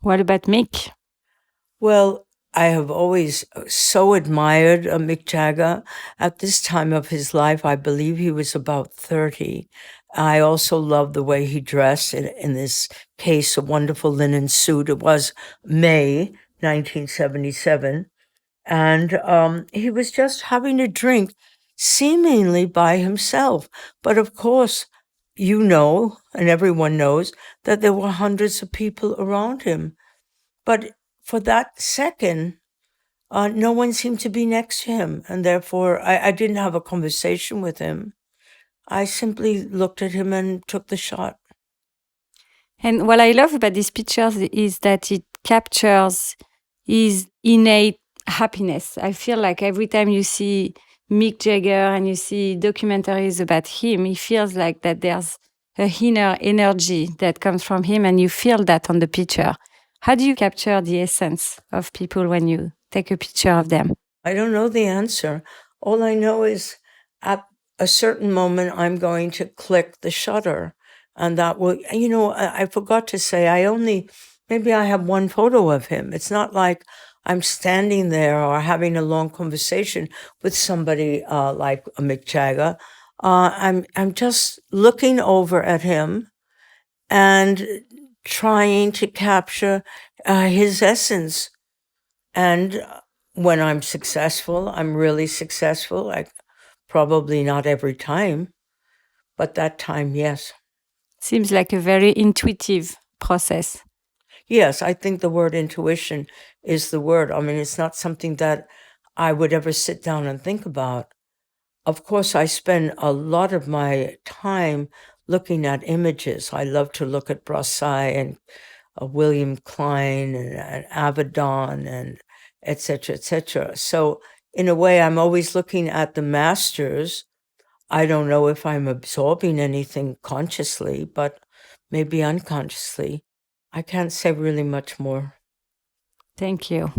What about Mick? Well, I have always so admired Mick Jagger. At this time of his life, I believe he was about 30. I also love the way he dressed in this case, a wonderful linen suit. It was May 1977. And he was just having a drink, seemingly by himself. But of course, you know, and everyone knows, that there were hundreds of people around him. But for that second, no one seemed to be next to him. And therefore, I didn't have a conversation with him. I simply looked at him and took the shot. And what I love about these pictures is that it captures his innate happiness. I feel like every time you see Mick Jagger and you see documentaries about him, he feels like that there's a inner energy that comes from him, and you feel that on the picture. How do you capture the essence of people when you take a picture of them? I don't know the answer. All I know is at a certain moment, I'm going to click the shutter. And that will, I forgot to say, maybe I have one photo of him. It's not like I'm standing there or having a long conversation with somebody like Mick Jagger. I'm just looking over at him and trying to capture his essence. And when I'm successful, I'm really successful. Probably not every time, but that time, yes. Seems like a very intuitive process. Yes, I think the word intuition is the word. I mean, it's not something that I would ever sit down and think about. Of course, I spend a lot of my time looking at images. I love to look at Brassai and William Klein and Avedon and et cetera, et cetera. So in a way, I'm always looking at the masters. I don't know if I'm absorbing anything consciously, but maybe unconsciously. I can't say really much more. Thank you.